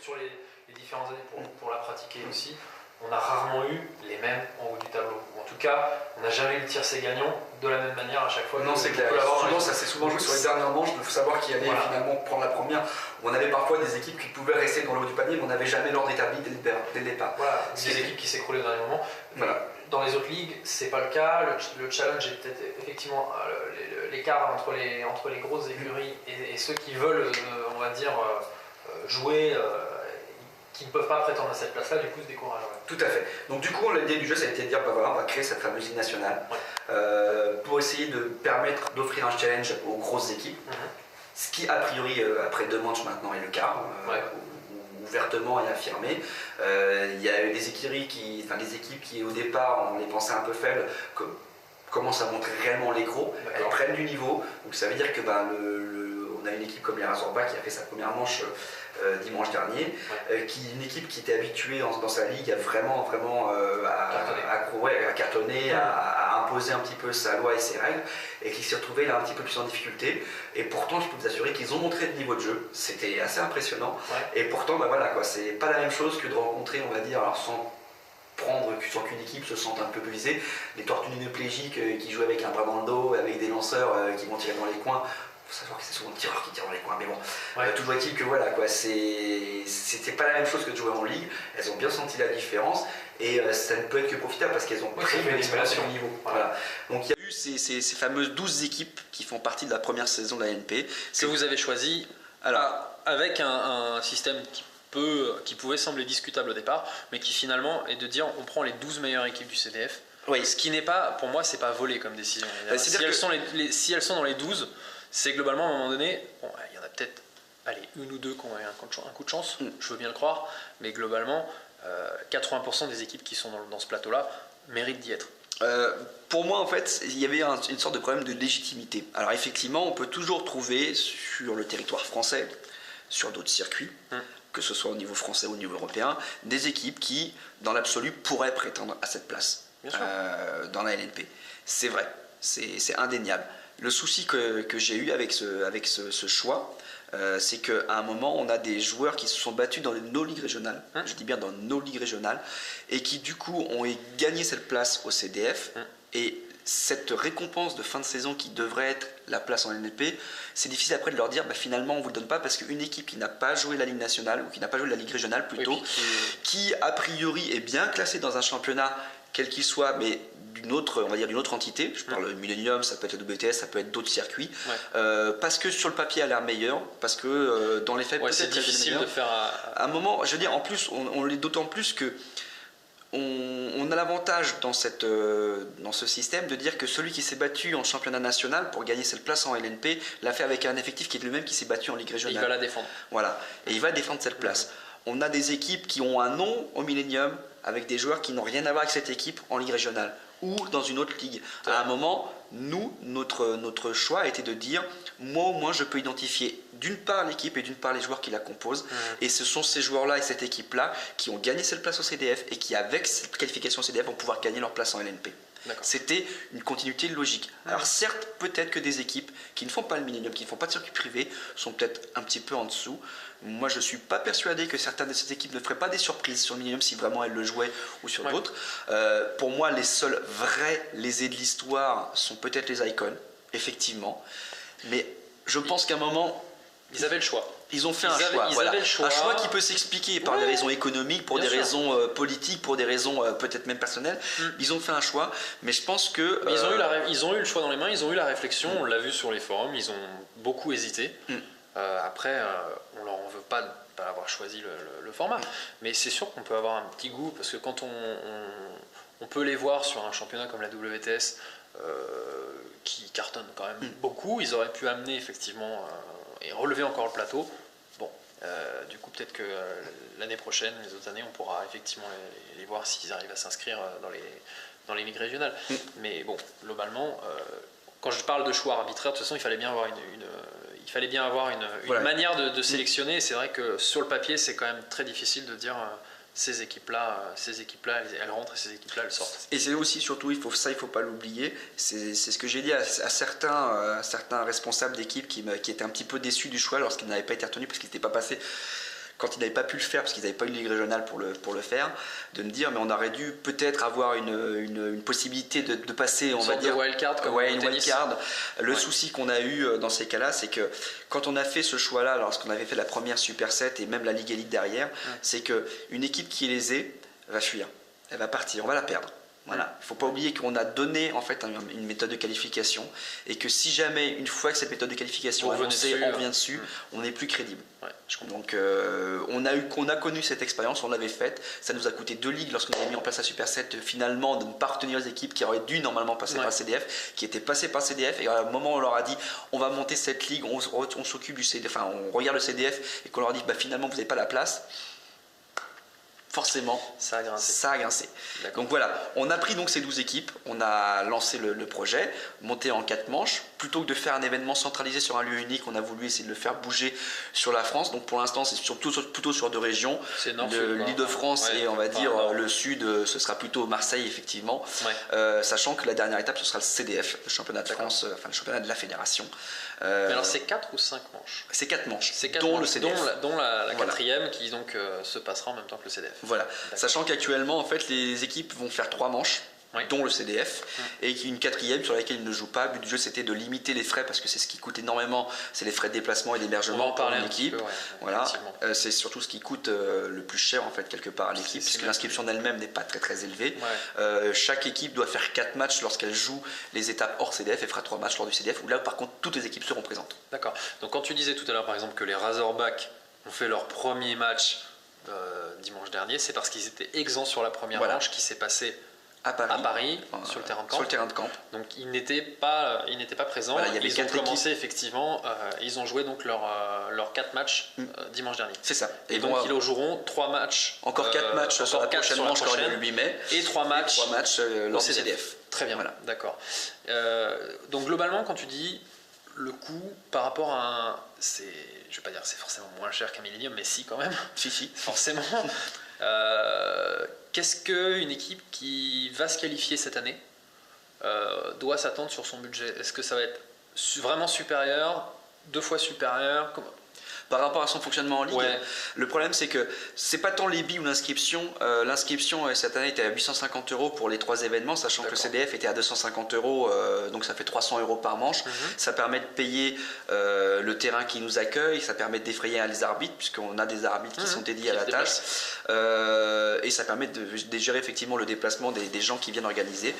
sur les différentes années pour la pratiquer aussi, on a rarement eu les mêmes en haut du tableau. En tout cas, on n'a jamais eu le tiercé gagnant de la même manière à chaque fois. Non, c'est clair. Souvent, ça s'est souvent joué sur les dernières manches, de savoir qui allait finalement prendre la première. On avait parfois des équipes qui pouvaient rester dans le haut du panier, mais on n'avait jamais l'ordre établi dès le départ. Voilà, des équipes qui s'écroulaient au dernier moment. Voilà. Dans les autres ligues, c'est pas le cas. Le challenge est peut-être effectivement l'écart entre les grosses écuries et ceux qui veulent, on va dire, jouer. Qui ne peuvent pas prétendre à cette place-là, du coup, se découragent. Ouais. Tout à fait. Donc, du coup, l'idée du jeu, ça a été de dire, bah voilà, on va créer cette fameuse ligue nationale pour essayer de permettre d'offrir un challenge aux grosses équipes, ce qui, a priori, après 2 manches maintenant, est le cas, ouvertement et affirmé. Il y a des écuries des équipes qui, au départ, on les pensait un peu faibles, commencent à montrer réellement les gros, elles prennent du niveau. Donc, ça veut dire que on a une équipe comme les Razorba qui a fait sa première manche dimanche dernier, une équipe qui était habituée dans sa ligue à vraiment à cartonner, à imposer un petit peu sa loi et ses règles, et qui s'est retrouvée là un petit peu plus en difficulté. Et pourtant, je peux vous assurer qu'ils ont montré le niveau de jeu, c'était assez impressionnant. Et pourtant, c'est pas la même chose que de rencontrer, on va dire, alors sans qu'une équipe se sente un peu visée, les tortues néoplégiques qui jouent avec un bras dans le dos, avec des lanceurs qui vont tirer dans les coins. Il faut savoir que c'est souvent le tireur qui tire dans les coins, mais bon, toujours est-il que c'était pas la même chose que de jouer en ligue. Elles ont bien senti la différence et ça ne peut être que profitable parce qu'elles ont pris une expérience au niveau. Voilà. Donc il y a eu ces fameuses 12 équipes qui font partie de la première saison de la LNP. Que vous avez choisi avec un système qui pouvait sembler discutable au départ, mais qui finalement est de dire on prend les 12 meilleures équipes du CDF. Oui. Ce qui n'est pas, pour moi, c'est pas volé comme décision. Si elles sont dans les 12, c'est globalement à un moment donné, il y en a peut-être une ou deux qui ont eu un coup de chance, je veux bien le croire, mais globalement, 80% des équipes qui sont dans ce plateau-là méritent d'y être. Pour moi, en fait, il y avait une sorte de problème de légitimité. Alors effectivement, on peut toujours trouver sur le territoire français, sur d'autres circuits, que ce soit au niveau français ou au niveau européen, des équipes qui, dans l'absolu, pourraient prétendre à cette place dans la LNP. C'est vrai, c'est indéniable. Le souci que j'ai eu avec ce choix, c'est qu'à un moment, on a des joueurs qui se sont battus dans nos ligues régionales, je dis bien dans nos ligues régionales, et qui du coup ont gagné cette place au CDF. Et cette récompense de fin de saison qui devrait être la place en LNP, c'est difficile après de leur dire finalement on ne vous le donne pas parce qu'une équipe qui n'a pas joué la Ligue nationale ou qui n'a pas joué la Ligue régionale plutôt, qui a priori est bien classée dans un championnat quel qu'il soit, mais d'une autre entité, je parle Millennium, ça peut être le WTS, ça peut être d'autres circuits, parce que sur le papier elle a l'air meilleure, parce que dans les faits c'est difficile de faire à un moment, je veux dire, en plus on l'est d'autant plus que on a l'avantage dans ce système de dire que celui qui s'est battu en championnat national pour gagner cette place en LNP l'a fait avec un effectif qui est le même qui s'est battu en Ligue régionale. Et il va la défendre. Voilà, et il va défendre cette place. On a des équipes qui ont un nom au Millennium avec des joueurs qui n'ont rien à voir avec cette équipe en Ligue régionale ou dans une autre ligue. À un moment, notre choix a été de dire, moi au moins je peux identifier d'une part l'équipe et d'une part les joueurs qui la composent. Et ce sont ces joueurs-là et cette équipe-là qui ont gagné cette place au CDF et qui, avec cette qualification au CDF, vont pouvoir gagner leur place en LNP. C'était une continuité logique. Alors certes, peut-être que des équipes qui ne font pas le Millennium, qui ne font pas de circuit privé, sont peut-être un petit peu en dessous. Moi, je ne suis pas persuadé que certaines de ces équipes ne feraient pas des surprises sur le Millennium si vraiment elles le jouaient ou sur d'autres. Pour moi, les seuls vrais lésés de l'histoire sont peut-être les Icons, effectivement. Mais je pense qu'à un moment... Ils avaient le choix. Ils ont fait un choix. Un choix qui peut s'expliquer par des raisons économiques, pour des raisons politiques, pour des raisons peut-être même personnelles. Ils ont fait un choix, mais je pense que... Ils ont eu le choix dans les mains, ils ont eu la réflexion, on l'a vu sur les forums, ils ont beaucoup hésité. Après, on leur en veut pas de pas avoir choisi le format, mais c'est sûr qu'on peut avoir un petit goût, parce que quand on peut les voir sur un championnat comme la WTS, qui cartonne quand même beaucoup, ils auraient pu amener effectivement... et relever encore le plateau. Bon, du coup, peut-être que l'année prochaine, les autres années, on pourra effectivement les voir s'ils arrivent à s'inscrire dans les ligues régionales. Mais bon, globalement, quand je parle de choix arbitraires, de toute façon, il fallait bien avoir une manière de sélectionner. C'est vrai que sur le papier, c'est quand même très difficile de dire... ces équipes-là, elles rentrent et ces équipes-là, elles sortent. Et c'est aussi, surtout, il faut pas l'oublier, c'est ce que j'ai dit à certains responsables d'équipe qui étaient un petit peu déçus du choix lorsqu'ils n'avaient pas été retenus parce qu'ils n'étaient pas passés quand ils n'avaient pas pu le faire parce qu'ils n'avaient pas eu de ligue régionale pour le faire, de me dire mais on aurait dû peut-être avoir une possibilité de passer, on va dire, wildcard comme ouais, au une tennis. wildcard. Le souci qu'on a eu dans ces cas-là, c'est que quand on a fait ce choix-là, lorsqu'on avait fait la première Super 7 et même la Ligue Elite derrière, c'est qu'une équipe qui est lésée va fuir, elle va partir, on va la perdre. Voilà. Il ne faut pas oublier qu'on a donné en fait une méthode de qualification et que si jamais, une fois que cette méthode de qualification est annoncée, on revient dessus, on n'est plus crédible. Ouais, je comprends. Donc on a connu cette expérience, on l'avait faite, ça nous a coûté 2 ligues lorsqu'on avait mis en place la Super 7, finalement de ne pas retenir les équipes qui auraient dû normalement passer par le CDF, qui étaient passées par le CDF, et à un moment on leur a dit on va monter cette ligue, on s'occupe du CDF, enfin on regarde le CDF, et qu'on leur a dit bah, finalement vous n'avez pas la place. Forcément, ça a grincé. Ça a grincé. Donc voilà, on a pris donc ces 12 équipes, on a lancé le projet, monté en 4 manches. Plutôt que de faire un événement centralisé sur un lieu unique, on a voulu essayer de le faire bouger sur la France. Donc pour l'instant, c'est plutôt sur 2 régions. C'est l'Île-de-France et on va dire le sud, ce sera plutôt Marseille effectivement. Sachant que la dernière étape, ce sera le CDF, le championnat de France, enfin le championnat de la fédération. Mais alors c'est 4 ou 5 manches? C'est 4 manches, dont le CDF. Dont la quatrième qui donc se passera en même temps que le CDF. Voilà, sachant qu'actuellement en fait les équipes vont faire 3 manches, dont le CDF, et une quatrième sur laquelle ils ne jouent pas. Le but du jeu c'était de limiter les frais parce que c'est ce qui coûte énormément, c'est les frais de déplacement et d'hébergement pour une équipe. Voilà, c'est surtout ce qui coûte le plus cher en fait quelque part à l'équipe, puisque l'inscription d'elle-même n'est pas très élevée. Chaque équipe doit faire 4 matchs lorsqu'elle joue les étapes hors CDF et fera 3 matchs lors du CDF, où là par contre toutes les équipes seront présentes. D'accord, donc quand tu disais tout à l'heure par exemple que les Razorbacks ont fait leur premier match dimanche dernier, c'est parce qu'ils étaient exempts sur la première manche qui s'est passée à Paris sur le terrain de camp. Donc ils n'étaient pas présents. Voilà, ils ont commencé effectivement, ils ont joué donc leurs 4 matchs dimanche dernier. C'est ça. Et donc ils joueront 3 matchs. Encore 4 matchs sur la prochaine manche le 8 mai. Et 3 matchs lors du CDF. Très bien, voilà. D'accord. Donc globalement, quand tu dis le coût par rapport à je ne vais pas dire que c'est forcément moins cher qu'un Millennium, mais si quand même. Si. Forcément. Qu'est-ce qu'une équipe qui va se qualifier cette année doit s'attendre sur son budget? Est-ce que ça va être vraiment supérieur, 2 fois supérieur? Par rapport à son fonctionnement en ligue, le problème c'est que c'est pas tant les billes ou l'inscription. L'inscription cette année était à 850 € pour les 3 événements, sachant que le CDF était à 250 €, donc ça fait 300 € par manche. Ça permet de payer le terrain qui nous accueille, ça permet de défrayer les arbitres, puisqu'on a des arbitres qui sont dédiés à la tâche, et ça permet de gérer effectivement le déplacement des gens qui viennent organiser.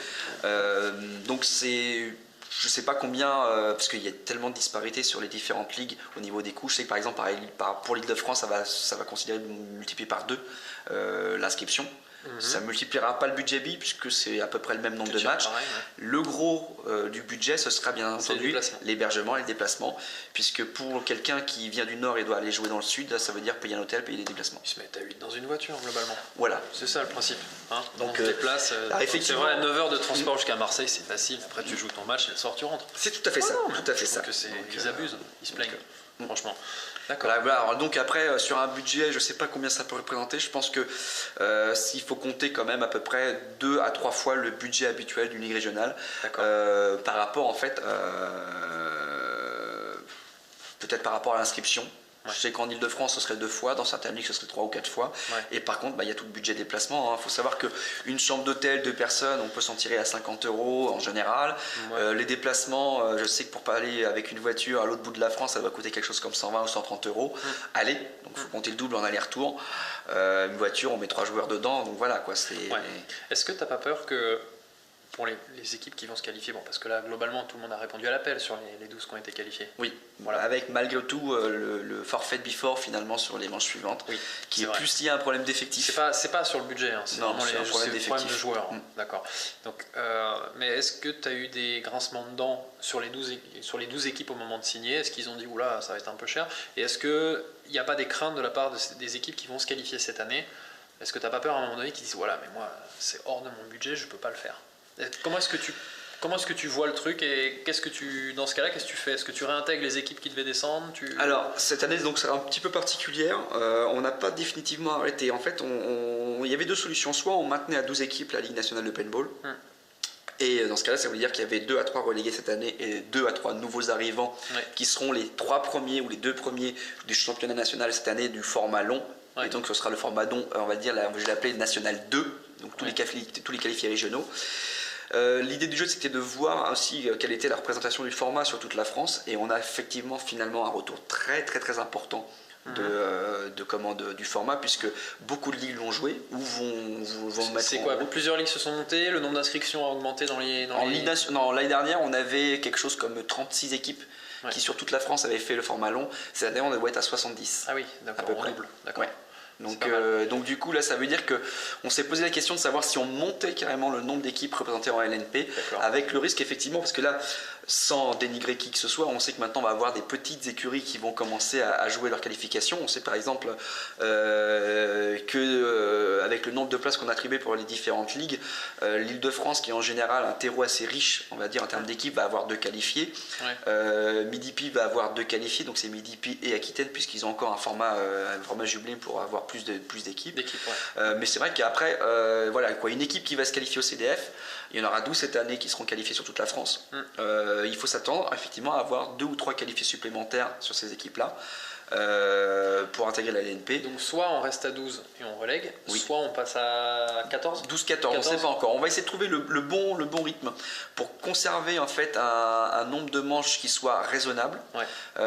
Donc c'est... Je ne sais pas combien, parce qu'il y a tellement de disparités sur les différentes ligues au niveau des coûts. Je sais que par exemple pour l'Île-de-France, ça va considérer de multiplier par 2 l'inscription. Ça ne multipliera pas le budget billes puisque c'est à peu près le même nombre de matchs. Pareil, Le gros du budget, ce sera bien entendu l'hébergement et le déplacement, puisque pour quelqu'un qui vient du nord et doit aller jouer dans le sud, ça veut dire payer un hôtel, payer des déplacements. Ils se mettent à 8 dans une voiture globalement. Voilà. C'est ça le principe. Donc on se déplace. C'est vrai, 9 heures de transport jusqu'à Marseille, c'est facile. Après tu joues ton match et le soir tu rentres. C'est tout à fait ça. Tout à fait ça. Ils abusent, ils se plaignent. Franchement. D'accord. Voilà, alors donc après, sur un budget, je ne sais pas combien ça peut représenter. Je pense que s'il faut compter quand même à peu près 2 à 3 fois le budget habituel d'une ligue régionale par rapport en fait, peut-être par rapport à l'inscription. Je sais qu'en Ile-de-France, ce serait 2 fois, dans certaines ligues, ce serait 3 ou 4 fois. Et par contre, il y a tout le budget déplacement. Il faut savoir qu'une chambre d'hôtel, 2 personnes, on peut s'en tirer à 50 € en général. Les déplacements, je sais que pour pas aller avec une voiture à l'autre bout de la France, ça va coûter quelque chose comme 120 ou 130 €. Allez, donc il faut compter le double en aller-retour. Une voiture, on met 3 joueurs dedans, donc voilà quoi. Est-ce que tu n'as pas peur que pour les équipes qui vont se qualifier, parce que là globalement tout le monde a répondu à l'appel sur les 12 qui ont été qualifiés. Oui, voilà. Avec malgré tout le forfait before finalement sur les manches suivantes, qui est plus lié à un problème d'effectif. C'est pas sur le budget, c'est vraiment un problème de joueurs. D'accord. Donc, mais est-ce que tu as eu des grincements de dents sur les 12 équipes au moment de signer? Est-ce qu'ils ont dit oula ça va être un peu cher? Et est-ce qu'il n'y a pas des craintes de la part des équipes qui vont se qualifier cette année? Est-ce que tu n'as pas peur à un moment donné qu'ils disent voilà mais moi c'est hors de mon budget, je ne peux pas le faire? Comment est-ce que tu vois le truc et dans ce cas-là, qu'est-ce que tu fais? Est-ce que tu réintègres les équipes qui devaient descendre? Alors, cette année donc sera un petit peu particulière. On n'a pas définitivement arrêté. En fait, il y avait 2 solutions. Soit on maintenait à 12 équipes la Ligue nationale de paintball, Et dans ce cas-là, ça veut dire qu'il y avait 2 à 3 relégués cette année et 2 à 3 nouveaux arrivants qui seront les 3 premiers ou les 2 premiers du championnat national cette année du format long. Et donc ce sera le format long, on va dire, je l'ai appelé National 2, donc tous les qualifiés régionaux. L'idée du jeu, c'était de voir aussi quelle était la représentation du format sur toute la France, et on a effectivement finalement un retour très très très important du format, puisque beaucoup de ligues l'ont joué ou vont mettre. C'est quoi, plusieurs ligues se sont montées, le nombre d'inscriptions a augmenté l'année dernière, on avait quelque chose comme 36 équipes qui sur toute la France avaient fait le format long. Cette année, on doit être à 70. Ah oui, d'accord, à peu près. double, d'accord. Ouais. Donc du coup là ça veut dire qu'on s'est posé la question de savoir si on montait carrément le nombre d'équipes représentées en LNP, avec le risque effectivement, parce que là, sans dénigrer qui que ce soit, on sait que maintenant on va avoir des petites écuries qui vont commencer à jouer leur qualification. On sait par exemple qu'avec le nombre de places qu'on a attribué pour les différentes ligues, l'Île-de-France, qui est en général un terreau assez riche, on va dire en termes d'équipes, va avoir 2 qualifiés. Midi-Pi va avoir 2 qualifiés, donc c'est Midi-Pi et Aquitaine, puisqu'ils ont encore un format jumelé pour avoir plus d'équipes. Mais c'est vrai qu'après, une équipe qui va se qualifier au CDF, il y en aura 12 cette année qui seront qualifiés sur toute la France. Il faut s'attendre effectivement à avoir 2 ou 3 qualifiés supplémentaires sur ces équipes-là pour intégrer la LNP. Donc soit on reste à 12 et on relègue, soit on passe à 14 12-14, on ne sait pas encore. On va essayer de trouver le bon rythme pour conserver en fait un nombre de manches qui soit raisonnable,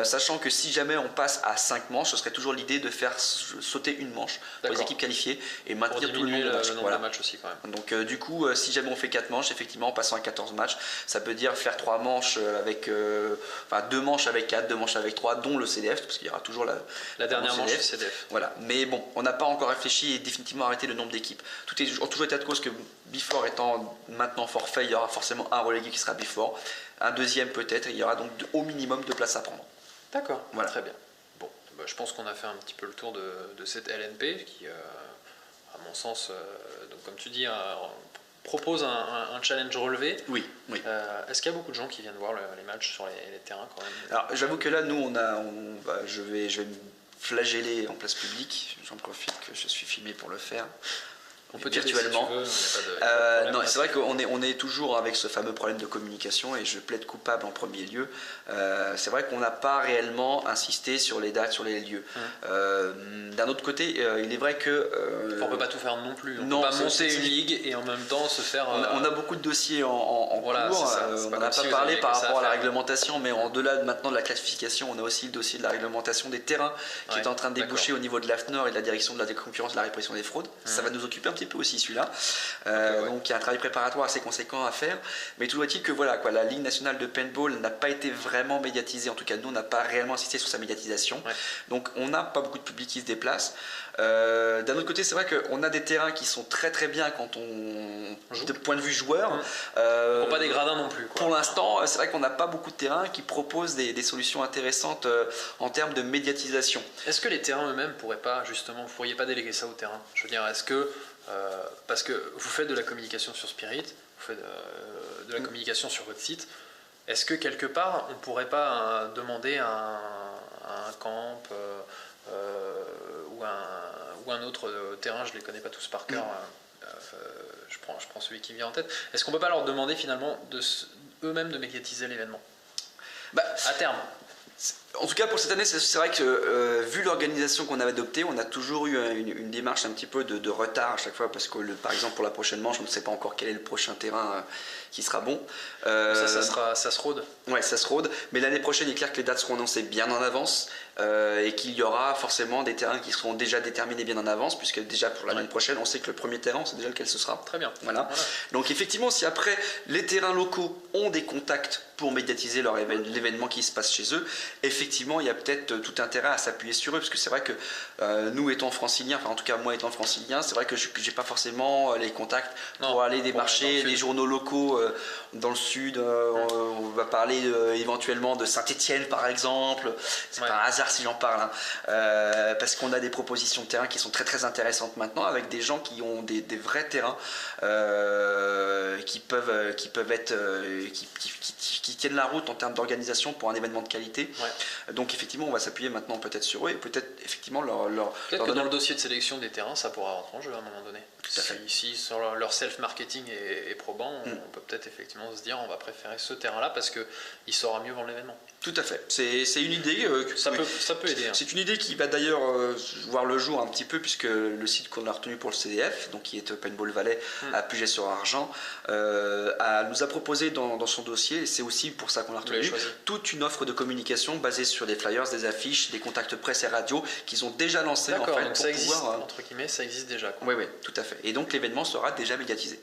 sachant que si jamais on passe à 5 manches, ce serait toujours l'idée de faire sauter une manche pour les équipes qualifiées et maintenir tout le nombre de matchs aussi quand même. Donc du coup, si jamais on fait 4 manches, effectivement en passant à 14 matchs, ça peut dire faire 3 manches avec 2 manches avec 4, 2 manches avec 3, dont le CDF, parce qu'il y aura toujours la dernière manche du CDF. Voilà. Mais bon, on n'a pas encore réfléchi et définitivement arrêté le nombre d'équipes. Tout est toujours état de cause que Before étant maintenant forfait, il y aura forcément un relégué qui sera Before, un deuxième peut-être, et il y aura donc au minimum 2 places à prendre. D'accord, voilà. Très bien. Bon, je pense qu'on a fait un petit peu le tour de cette LNP qui, à mon sens, donc comme tu dis, propose un challenge relevé. Oui. Est-ce qu'il y a beaucoup de gens qui viennent voir les matchs sur les terrains quand même? Alors j'avoue que là, nous, je vais me flageller en place publique. J'en profite que je suis filmé pour le faire. On peut virtuellement. Si tu veux, non, c'est vrai qu'on est toujours avec ce fameux problème de communication et je plaide coupable en premier lieu. C'est vrai qu'on n'a pas réellement insisté sur les dates, sur les lieux. D'un autre côté, il est vrai que... on ne peut pas tout faire non plus. On ne peut pas monter une ligue et en même temps se faire... On a beaucoup de dossiers en cours. On n'en a pas parlé par rapport à la réglementation, mais au-delà maintenant de la classification, on a aussi le dossier de la réglementation des terrains qui est en train de déboucher au niveau de l'AFNOR et de la direction de la concurrence et de la répression des fraudes. Ça va nous occuper un petit peu aussi celui-là. Donc il y a un travail préparatoire assez conséquent à faire. Mais tout est-il que la Ligue nationale de paintball n'a pas été vraiment médiatisée. En tout cas, nous, on n'a pas réellement insisté sur sa médiatisation. Donc on n'a pas beaucoup de public qui se déplace. D'un autre côté, c'est vrai qu'on a des terrains qui sont très très bien quand on joue. De point de vue joueur. Pas des gradins non plus. Pour l'instant, c'est vrai qu'on n'a pas beaucoup de terrains qui proposent des solutions intéressantes en termes de médiatisation. Est-ce que les terrains eux-mêmes pourraient pas, justement, vous ne pourriez pas déléguer ça au terrain? Je veux dire, est-ce que parce que vous faites de la communication sur Spirit, vous faites de la communication sur votre site, est-ce que quelque part on ne pourrait pas demander à un camp ou un autre terrain, je ne les connais pas tous par cœur, je prends celui qui me vient en tête, est-ce qu'on ne peut pas leur demander finalement eux-mêmes de médiatiser l'événement à terme? En tout cas pour cette année, c'est vrai que vu l'organisation qu'on avait adoptée, on a toujours eu une démarche un petit peu de retard à chaque fois parce que par exemple pour la prochaine manche, on ne sait pas encore quel est le prochain terrain qui sera bon. Ça se rôde. Ouais, ça se rôde. Mais l'année prochaine, il est clair que les dates seront annoncées bien en avance et qu'il y aura forcément des terrains qui seront déjà déterminés bien en avance, puisque déjà pour l'année prochaine, on sait que le premier terrain, on sait déjà lequel ce sera. Très bien. Voilà. Donc effectivement, si après les terrains locaux ont des contacts pour médiatiser l'événement qui se passe chez eux, effectivement, il y a peut-être tout intérêt à s'appuyer sur eux, parce que c'est vrai que nous étant franciliens, enfin en tout cas moi étant francilien, c'est vrai que je n'ai pas forcément les contacts pour aller démarcher les journaux locaux dans le sud. On va parler éventuellement de Saint-Étienne par exemple. C'est pas un hasard si j'en parle, parce qu'on a des propositions de terrain qui sont très très intéressantes maintenant, avec des gens qui ont des vrais terrains qui peuvent être qui tiennent la route en termes d'organisation pour un événement de qualité. Donc effectivement, on va s'appuyer maintenant peut-être sur eux et peut-être effectivement Peut-être que dans le dossier de sélection des terrains, ça pourra rentrer en jeu à un moment donné. Tout à fait. Si sur leur self-marketing est probant, on peut peut-être effectivement se dire on va préférer ce terrain-là parce qu'il saura mieux vendre l'événement. Tout à fait. C'est une idée. Ça peut aider. Hein. C'est une idée qui va d'ailleurs voir le jour un petit peu, puisque le site qu'on a retenu pour le CDF, donc qui est Paintball Valley à Puget-sur-Argent, nous a proposé dans son dossier, et c'est aussi pour ça qu'on l'a retenu, toute une offre de communication basée sur des flyers, des affiches, des contacts presse et radio qu'ils ont déjà lancés en fait, donc ça existe, entre guillemets, ça existe déjà. Oui, tout à fait. Et donc l'événement sera déjà médiatisé.